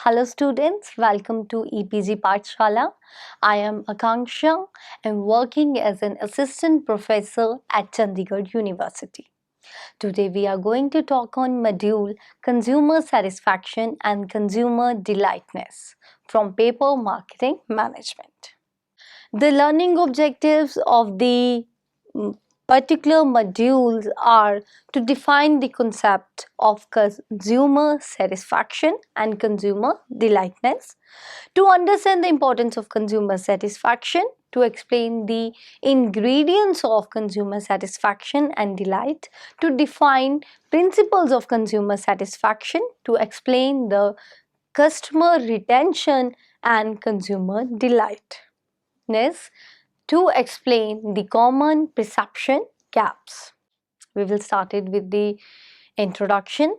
Hello students, welcome to EPG Pathshala. I am Akanksha and working as an assistant professor at Chandigarh University. Today we are going to talk on module Consumer Satisfaction and Consumer Delightness from Paper Marketing Management. The learning objectives of the particular modules are to define the concept of consumer satisfaction and consumer delightness, to understand the importance of consumer satisfaction, to explain the ingredients of consumer satisfaction and delight, to define principles of consumer satisfaction, to explain the customer retention and consumer delight. To explain the common perception gaps. We will start it with the introduction.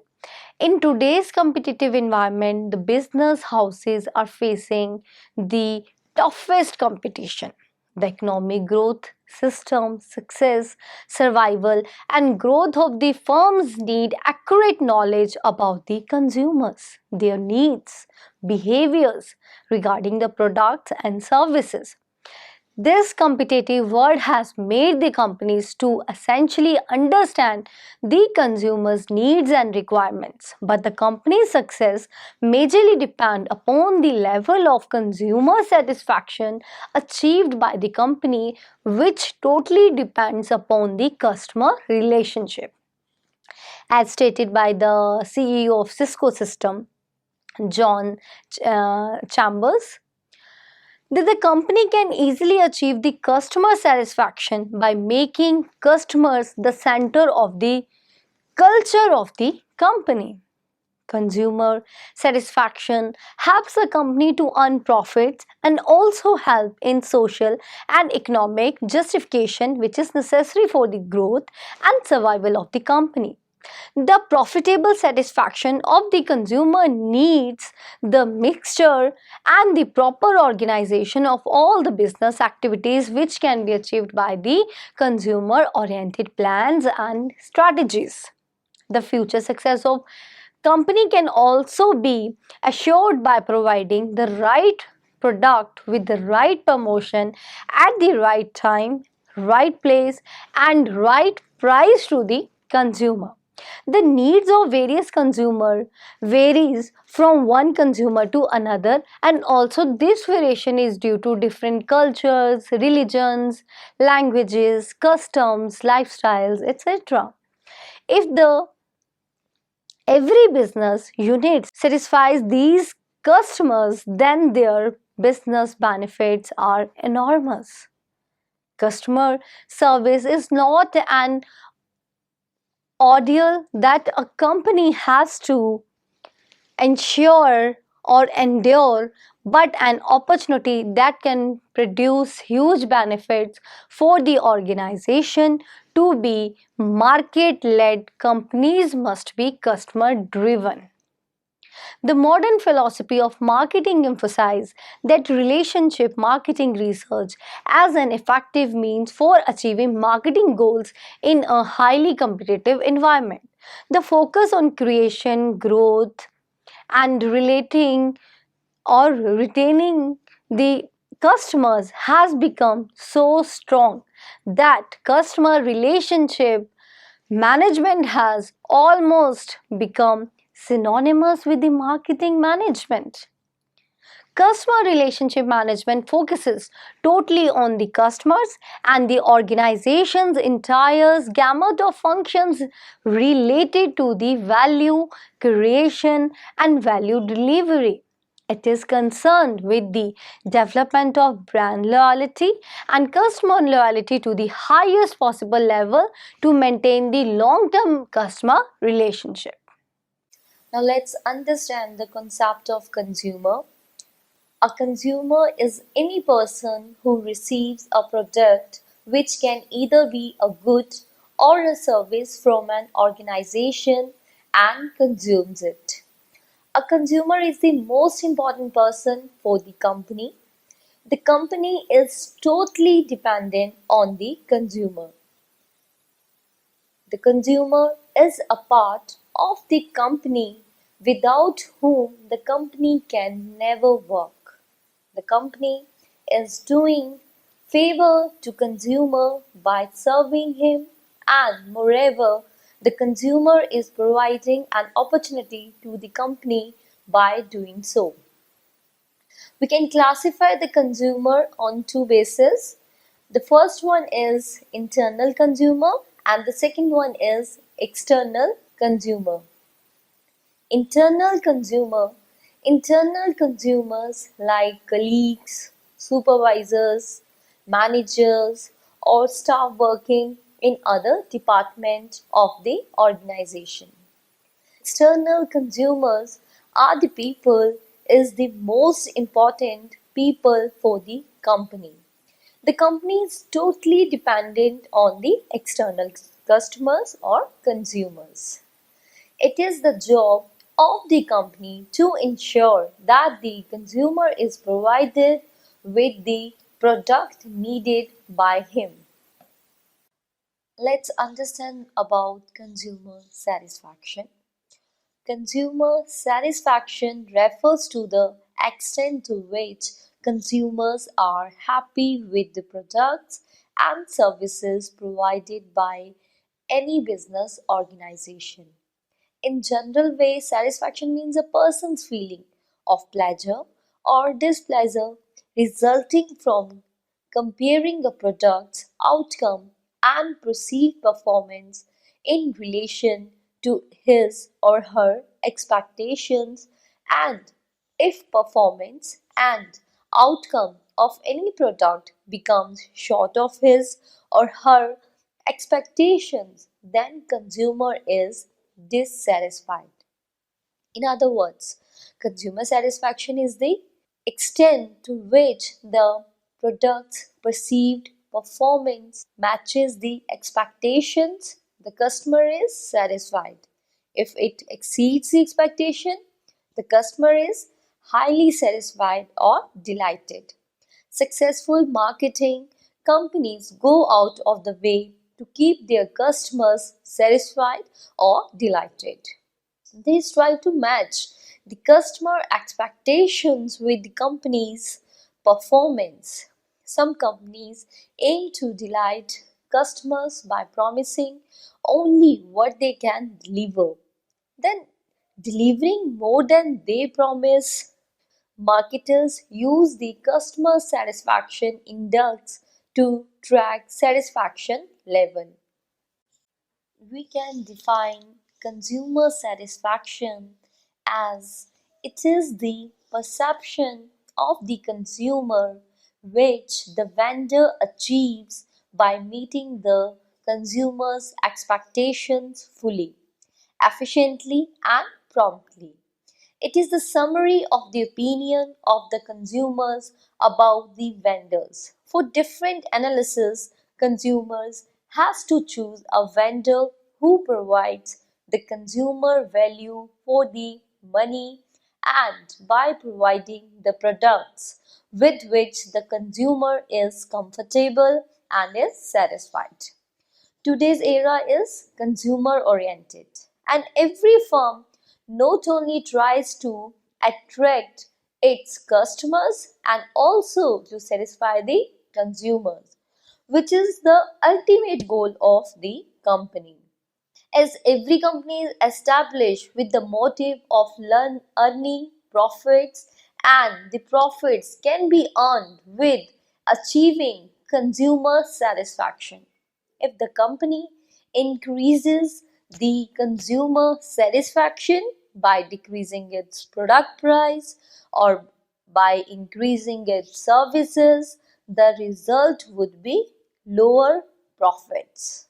In today's competitive environment, the business houses are facing the toughest competition. The economic growth, system, success, survival, and growth of the firms need accurate knowledge about the consumers, their needs, behaviors regarding the products and services. This competitive world has made the companies to essentially understand the consumer's needs and requirements. But the company's success majorly depends upon the level of consumer satisfaction achieved by the company, which totally depends upon the customer relationship. As stated by the CEO of Cisco System, John Chambers, that the company can easily achieve the customer satisfaction by making customers the center of the culture of the company. Consumer satisfaction helps a company to earn profits and also help in social and economic justification, which is necessary for the growth and survival of the company. The profitable satisfaction of the consumer needs the mixture and the proper organization of all the business activities, which can be achieved by the consumer oriented plans and strategies. The future success of company can also be assured by providing the right product with the right promotion at the right time, right place, and right price to the consumer. The needs of various consumer varies from one consumer to another, and also this variation is due to different cultures, religions, languages, customs, lifestyles, etc. If the every business unit satisfies these customers, then their business benefits are enormous. Customer service is not an ordeal that a company has to ensure or endure, but an opportunity that can produce huge benefits for the organization. To be market led, companies must be customer driven. The modern philosophy of marketing emphasizes that relationship marketing research as an effective means for achieving marketing goals in a highly competitive environment. The focus on creation, growth, and relating or retaining the customers has become so strong that customer relationship management has almost become synonymous with the marketing management. Customer relationship management focuses totally on the customers and the organization's entire gamut of functions related to the value creation and value delivery. It is concerned with the development of brand loyalty and customer loyalty to the highest possible level to maintain the long-term customer relationship. Now let's understand the concept of consumer. A consumer is any person who receives a product which can either be a good or a service from an organization and consumes it. A consumer is the most important person for the company. The company is totally dependent on the consumer. The consumer is a part of the company without whom the company can never work. The company is doing favor to consumer by serving him, and moreover the consumer is providing an opportunity to the company by doing so. We can classify the consumer on two bases. The first one is internal consumer and the second one is external consumer. Internal consumer. Internal consumers like colleagues, supervisors, managers, or staff working in other departments of the organization. External consumers are the people is the most important people for the company. The company is totally dependent on the external customers or consumers. It is the job of the company to ensure that the consumer is provided with the product needed by him. Let's understand about consumer satisfaction. Consumer satisfaction refers to the extent to which consumers are happy with the products and services provided by any business organization. In general way, satisfaction means a person's feeling of pleasure or displeasure resulting from comparing a product's outcome and perceived performance in relation to his or her expectations, and if performance and outcome of any product becomes short of his or her expectations, then consumer is dissatisfied. In other words, consumer satisfaction is the extent to which the product's perceived performance matches the expectations. The customer is satisfied. If it exceeds the expectation, the customer is highly satisfied or delighted. Successful marketing companies go out of the way to keep their customers satisfied or delighted. They strive to match the customer expectations with the company's performance. Some companies aim to delight customers by promising only what they can deliver, then delivering more than they promise. Marketers use the customer satisfaction index to track satisfaction level. We can define consumer satisfaction as it is the perception of the consumer which the vendor achieves by meeting the consumer's expectations fully, efficiently, and promptly. It is the summary of the opinion of the consumers about the vendors. For different analysis, consumers has to choose a vendor who provides the consumer value for the money and by providing the products with which the consumer is comfortable and is satisfied. Today's era is consumer oriented, and every firm not only tries to attract its customers and also to satisfy the consumers, which is the ultimate goal of the company. As every company is established with the motive of earning profits, and the profits can be earned with achieving consumer satisfaction. If the company increases the consumer satisfaction by decreasing its product price or by increasing its services, the result would be lower profits.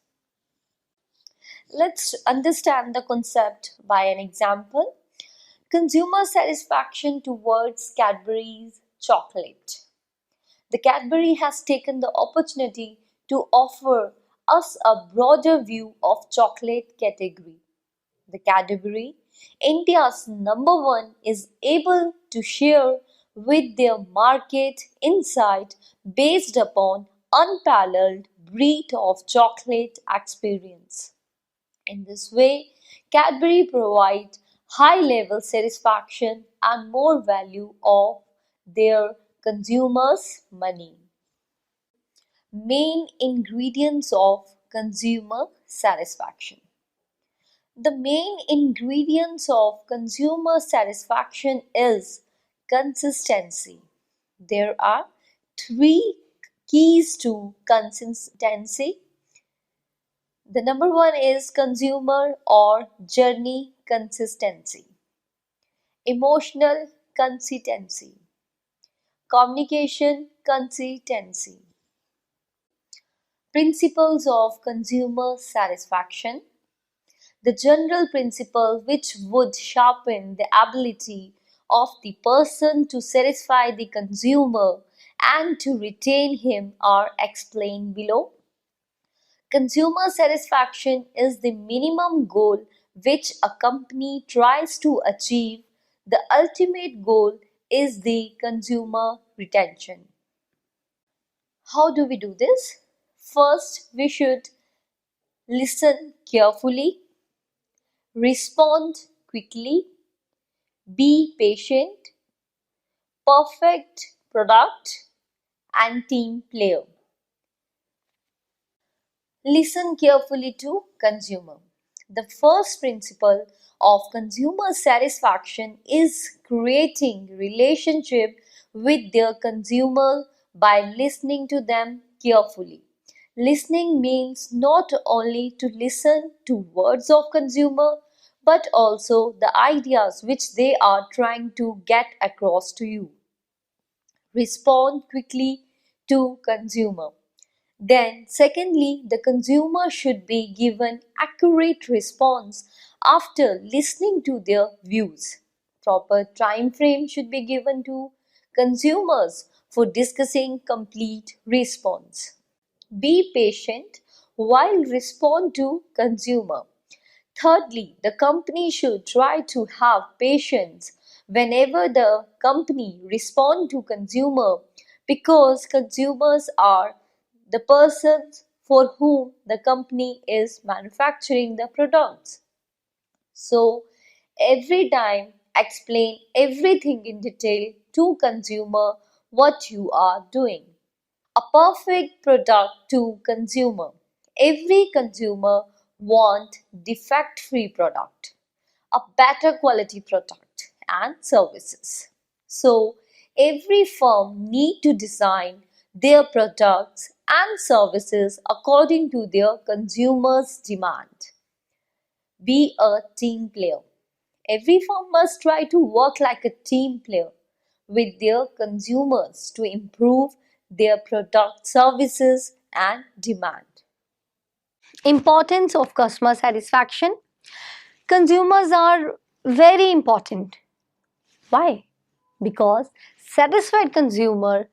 Let's understand the concept by an example. Consumer satisfaction towards Cadbury's chocolate. The Cadbury has taken the opportunity to offer us a broader view of chocolate category. The Cadbury, India's number one, is able to share with their market insight based upon unparalleled breed of chocolate experience. In this way, Cadbury provides high level satisfaction, and more value of their consumers' money. Main ingredients of consumer satisfaction. The main ingredients of consumer satisfaction is consistency. There are three keys to consistency. The number one is consumer or journey consistency, emotional consistency, communication consistency. Principles of consumer satisfaction. The general principle which would sharpen the ability of the person to satisfy the consumer and to retain him are explained below. Consumer satisfaction is the minimum goal which a company tries to achieve. The ultimate goal is the consumer retention. How do we do this? First, we should listen carefully, respond quickly, be patient, perfect product, and team player. Listen carefully to consumer. The first principle of consumer satisfaction is creating relationship with their consumer by listening to them carefully. Listening means not only to listen to words of consumer but also the ideas which they are trying to get across to you. Respond quickly to consumer. Then, secondly, the consumer should be given accurate response after listening to their views. Proper time frame should be given to consumers for discussing complete response. Be patient while respond to consumer. Thirdly, the company should try to have patience whenever the company respond to consumer because consumers are the persons for whom the company is manufacturing the products. So every time explain everything in detail to consumer what you are doing. A perfect product to consumer. Every consumer want defect-free product, a better quality product and services. So every firm need to design their products and services according to their consumers' demand. Be a team player. Every firm must try to work like a team player with their consumers to improve their product, services, and demand. Importance of customer satisfaction. Consumers are very important. Why? Because satisfied consumer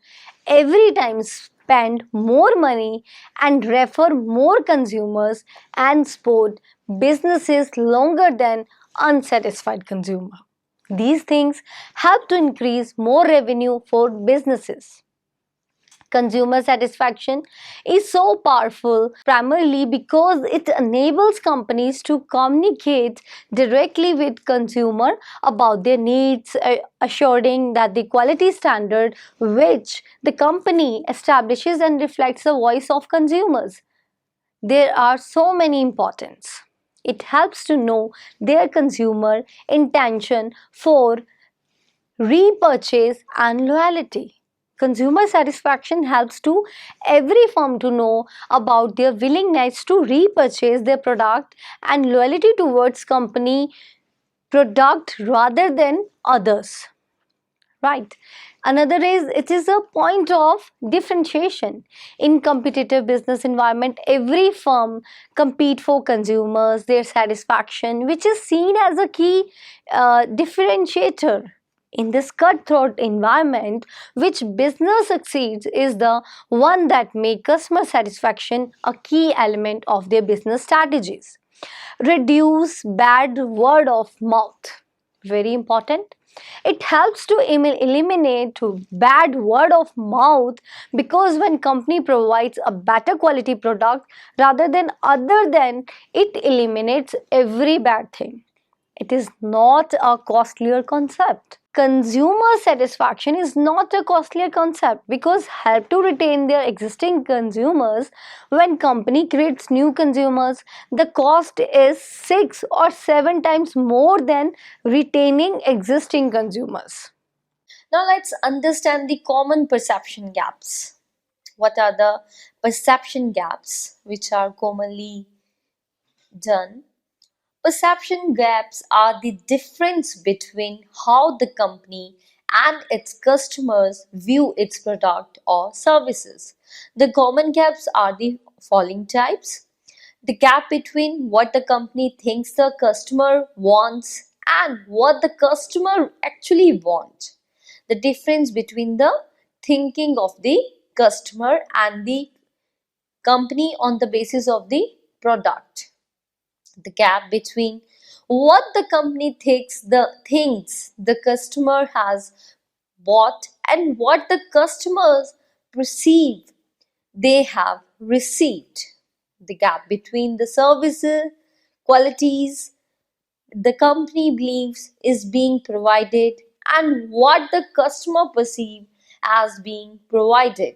every time spend more money and refer more consumers and support businesses longer than unsatisfied consumer. These things help to increase more revenue for businesses. Consumer satisfaction is so powerful primarily because it enables companies to communicate directly with consumer about their needs, assuring that the quality standard which the company establishes and reflects the voice of consumers. There are so many importance. It helps to know their consumer intention for repurchase and loyalty. Consumer satisfaction helps to every firm to know about their willingness to repurchase their product and loyalty towards company product rather than others. Right. Another is it is a point of differentiation. In competitive business environment, every firm compete for consumers, their satisfaction, which is seen as a key differentiator. In this cutthroat environment, which business succeeds is the one that make customer satisfaction a key element of their business strategies. Reduce bad word of mouth. Very important. It helps to eliminate bad word of mouth because when company provides a better quality product rather than other than it eliminates every bad thing. It is not a costlier concept. Consumer satisfaction is not a costlier concept because help to retain their existing consumers. When company creates new consumers, the cost is 6 or 7 times more than retaining existing consumers. Now let's understand the common perception gaps. What are the perception gaps which are commonly done? Perception gaps are the difference between how the company and its customers view its product or services. The common gaps are the following types: the gap between what the company thinks the customer wants and what the customer actually wants, the difference between the thinking of the customer and the company on the basis of the product, the gap between what the company thinks the customer has bought and what the customers perceive they have received, the gap between the services qualities the company believes is being provided and what the customer perceive as being provided,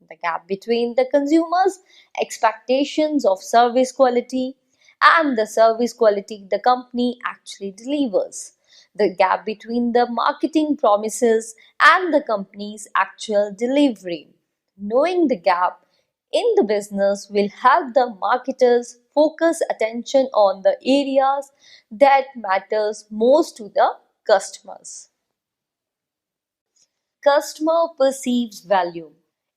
the gap between the consumer's expectations of service quality and the service quality the company actually delivers, the gap between the marketing promises and the company's actual delivery. Knowing the gap in the business will help the marketers focus attention on the areas that matters most to the customers. Customer perceives value.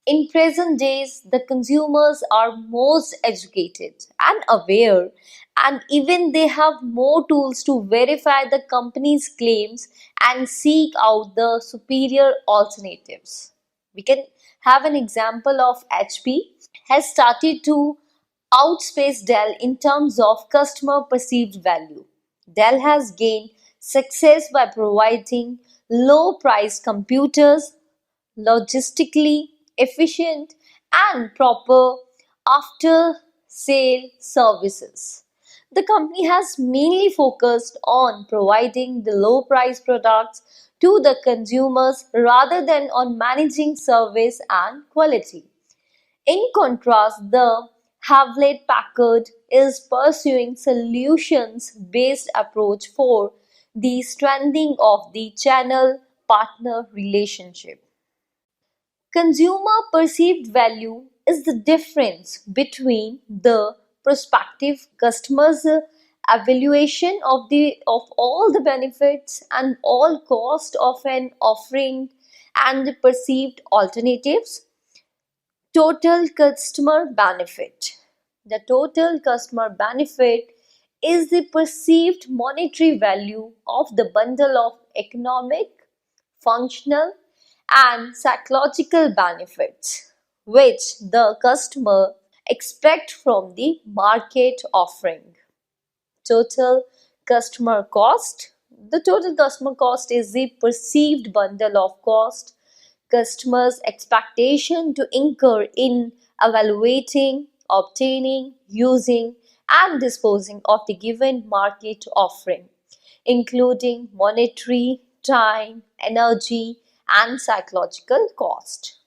In present days, the consumers are most educated and aware, and even they have more tools to verify the company's claims and seek out the superior alternatives. We can have an example of HP has started to outspace Dell in terms of customer perceived value. Dell has gained success by providing low priced computers, logistically efficient and proper after sale services. The company has mainly focused on providing the low price products to the consumers rather than on managing service and quality. In contrast, the Hewlett Packard is pursuing solutions based approach for the strengthening of the channel partner relationship. Consumer perceived value is the difference between the prospective customer's evaluation of all the benefits and all cost of an offering and the perceived alternatives. Total customer benefit. The total customer benefit is the perceived monetary value of the bundle of economic, functional, and psychological benefits which the customer expect from the market offering. Total customer cost. The total customer cost is the perceived bundle of cost customers' expectation to incur in evaluating, obtaining, using, and disposing of the given market offering, including monetary, time, energy, and psychological cost.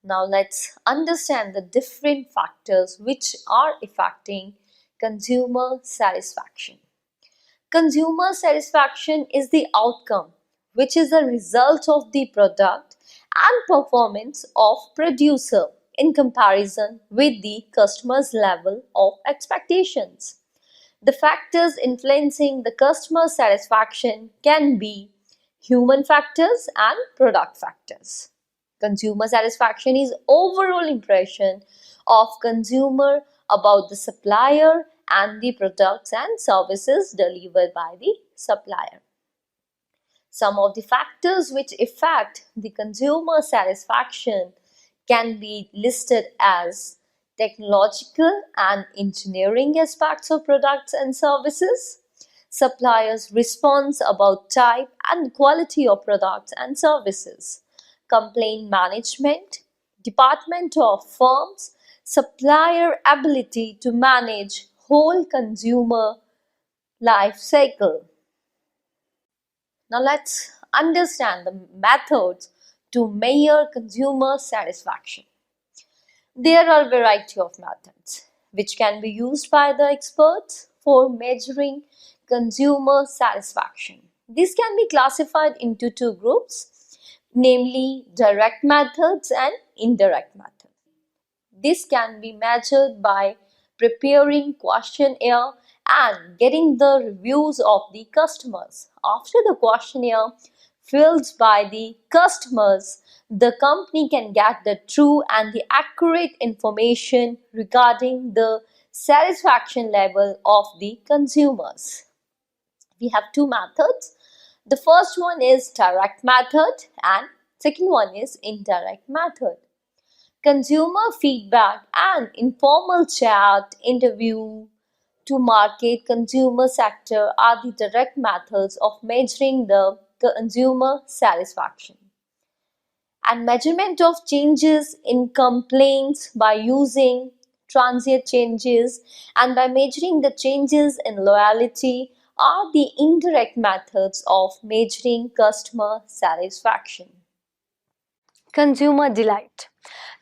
Now let's understand the different factors which are affecting consumer satisfaction. Consumer satisfaction is the outcome, which is a result of the product and performance of producer in comparison with the customer's level of expectations. The factors influencing the customer satisfaction can be human factors and product factors. Consumer satisfaction is overall impression of consumer about the supplier and the products and services delivered by the supplier. Some of the factors which affect the consumer satisfaction can be listed as technological and engineering aspects of products and services, suppliers' response about type and quality of products and services, complaint management, department of firms, supplier ability to manage whole consumer life cycle. Now let's understand the methods to measure consumer satisfaction. There are a variety of methods which can be used by the experts for measuring consumer satisfaction. These can be classified into two groups, namely direct methods and indirect methods. This can be measured by preparing questionnaire and getting the reviews of the customers. After the questionnaire filled by the customers, the company can get the true and the accurate information regarding the satisfaction level of the consumers. We have two methods. The first one is direct method and second one is indirect method. Consumer feedback and informal chat, interview to market consumer sector are the direct methods of measuring the consumer satisfaction. And measurement of changes in complaints by using transient changes and by measuring the changes in loyalty are the indirect methods of measuring customer satisfaction. Consumer delight.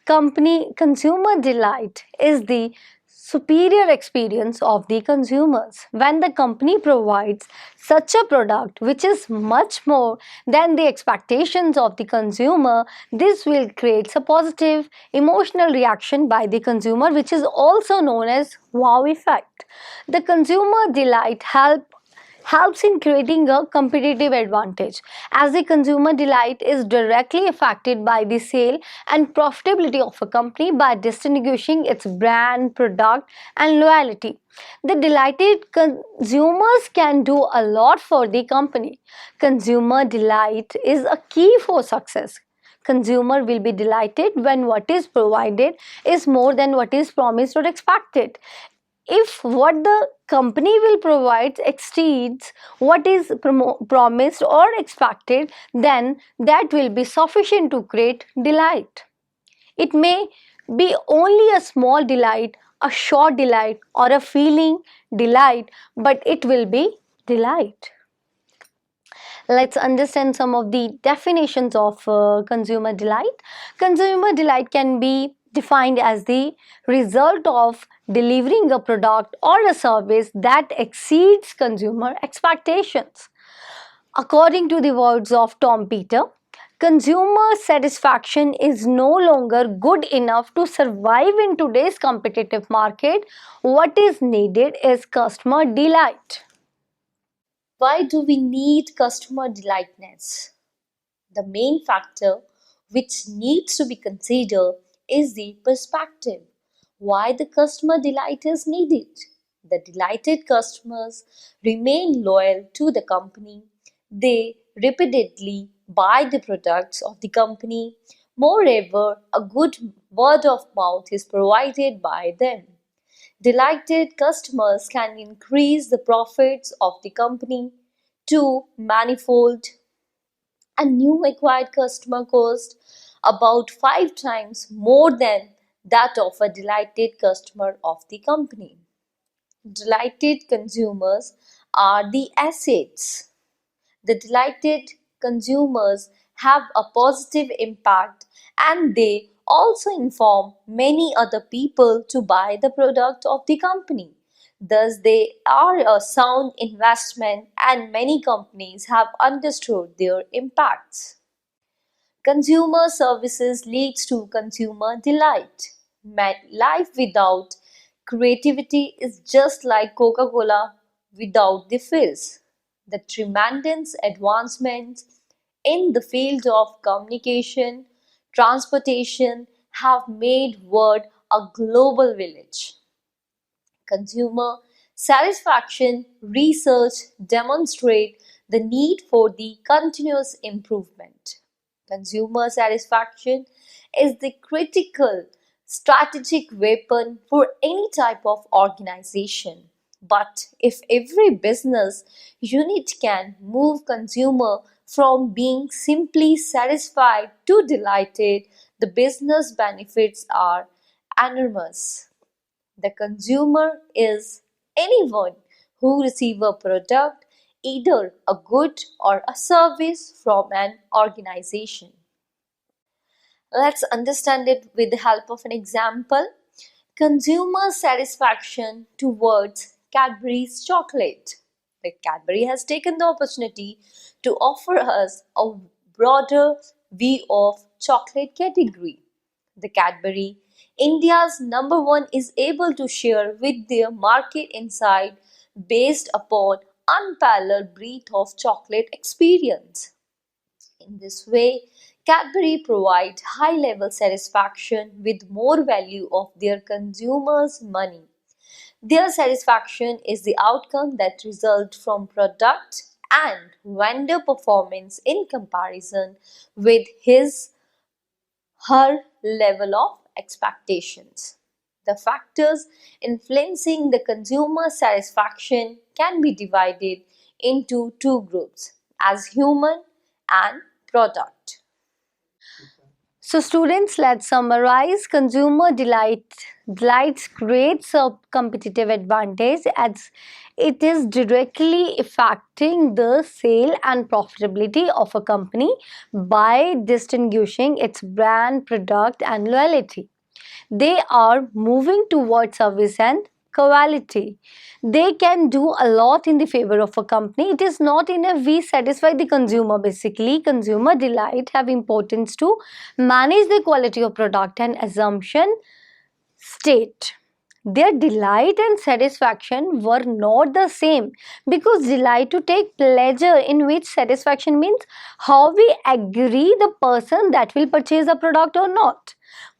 Consumer delight is the superior experience of the consumers when the company provides such a product which is much more than the expectations of the consumer. This will create a positive emotional reaction by the consumer, which is also known as wow effect. The consumer delight helps in creating a competitive advantage, as the consumer delight is directly affected by the sale and profitability of a company by distinguishing its brand, product, and loyalty. The delighted consumers can do a lot for the company. Consumer delight is a key for success. Consumer will be delighted when what is provided is more than what is promised or expected. If what the company will provide exceeds what is promised or expected, then that will be sufficient to create delight. It may be only a small delight, a short delight, or a feeling delight, but it will be delight. Let's understand some of the definitions of consumer delight. Consumer delight can be defined as the result of delivering a product or a service that exceeds consumer expectations. According to the words of Tom Peter, consumer satisfaction is no longer good enough to survive in today's competitive market. What is needed is customer delight. Why do we need customer delightness? The main factor which needs to be considered is the perspective. Why the customer delight is needed? The delighted customers remain loyal to the company. They repeatedly buy the products of the company. Moreover, a good word of mouth is provided by them. Delighted customers can increase the profits of the company to manifold, and new acquired customer cost about 5 times more than that of a delighted customer of the company. Delighted consumers are the assets. The delighted consumers have a positive impact and they also inform many other people to buy the product of the company. Thus, they are a sound investment and many companies have understood their impacts. Consumer services leads to consumer delight. Life without creativity is just like Coca-Cola without the fizz. The tremendous advancements in the field of communication, transportation have made world a global village. Consumer satisfaction research demonstrate the need for the continuous improvement. Consumer satisfaction is the critical strategic weapon for any type of organization. But if every business unit can move consumer from being simply satisfied to delighted, the business benefits are enormous. The consumer is anyone who receive a product, either a good or a service from an organization. Let's understand it with the help of an example. Consumer satisfaction towards Cadbury's chocolate. The Cadbury has taken the opportunity to offer us a broader view of chocolate category. The Cadbury, India's number one, is able to share with their market insight based upon unparalleled breadth of chocolate experience. In this way, Cadbury provides high-level satisfaction with more value of their consumers' money. Their satisfaction is the outcome that results from product and vendor performance in comparison with his her level of expectations. The factors influencing the consumer satisfaction can be divided into two groups as human and product. So students, let's summarize. Consumer delights creates a competitive advantage as it is directly affecting the sale and profitability of a company by distinguishing its brand, product and loyalty. They are moving towards service and quality. They can do a lot in the favor of a company. It is not in a we satisfy the consumer. Basically, consumer delight have importance to manage the quality of product and assumption state. Their delight and satisfaction were not the same because delight to take pleasure in which satisfaction means how we agree the person that will purchase the product or not.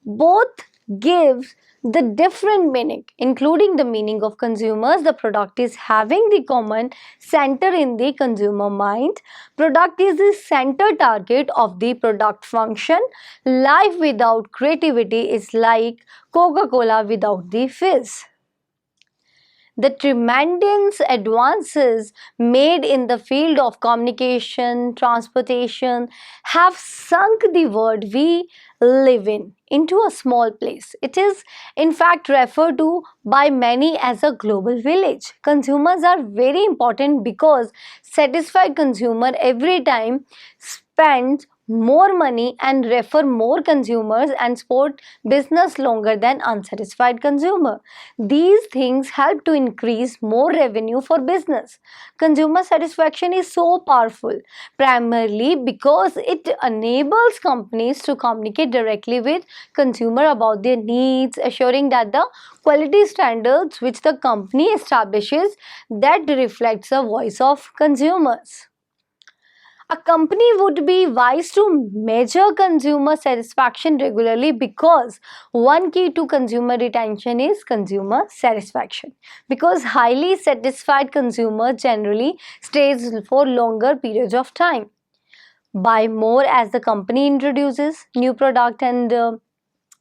Both gives the different meaning, including the meaning of consumers. The product is having the common center in the consumer mind. Product is the center target of the product function. Life without creativity is like Coca-Cola without the fizz. The tremendous advances made in the field of communication, transportation have sunk the world we live in into a small place. It is in fact referred to by many as a global village. Consumers are very important because satisfied consumer every time spends more money and refer more consumers and support business longer than unsatisfied consumer. These things help to increase more revenue for business. Consumer satisfaction is so powerful primarily because it enables companies to communicate directly with consumer about their needs, assuring that the quality standards which the company establishes that reflects the voice of consumers. A company would be wise to measure consumer satisfaction regularly because one key to consumer retention is consumer satisfaction. Because highly satisfied consumer generally stays for longer periods of time. Buy more as the company introduces new product and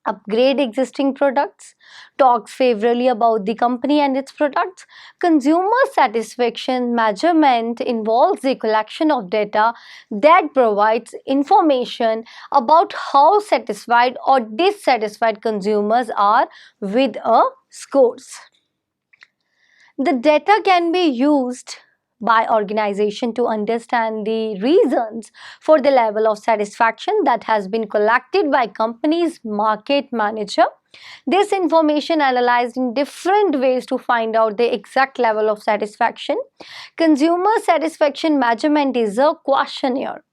upgrade existing products, talks favorably about the company and its products. Consumer satisfaction measurement involves the collection of data that provides information about how satisfied or dissatisfied consumers are with a scores. The data can be used by organization to understand the reasons for the level of satisfaction that has been collected by company's market manager. This information analyzed in different ways to find out the exact level of satisfaction. Consumer satisfaction measurement is a questionnaire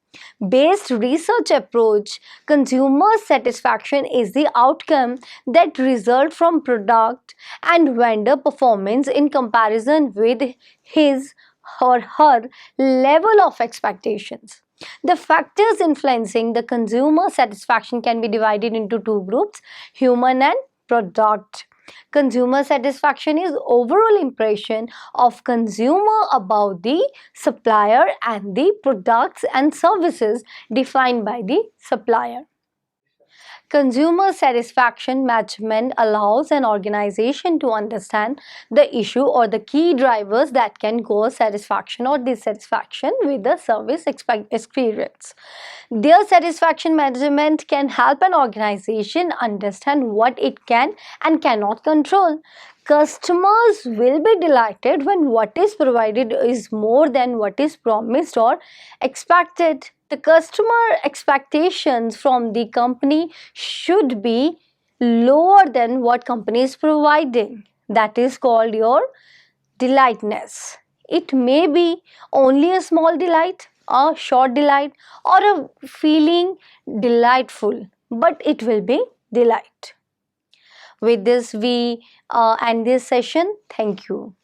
based research approach. Consumer satisfaction is the outcome that result from product and vendor performance in comparison with his or her level of expectations. The factors influencing the consumer satisfaction can be divided into two groups: human and product. Consumer satisfaction is overall impression of consumer about the supplier and the products and services defined by the supplier. Consumer satisfaction measurement allows an organization to understand the issue or the key drivers that can cause satisfaction or dissatisfaction with the service experience. Their satisfaction measurement can help an organization understand what it can and cannot control. Customers will be delighted when what is provided is more than what is promised or expected. The customer expectations from the company should be lower than what company is providing. That is called your delightness. It may be only a small delight, a short delight, or a feeling delightful, but it will be delight. With this, we end this session. Thank you.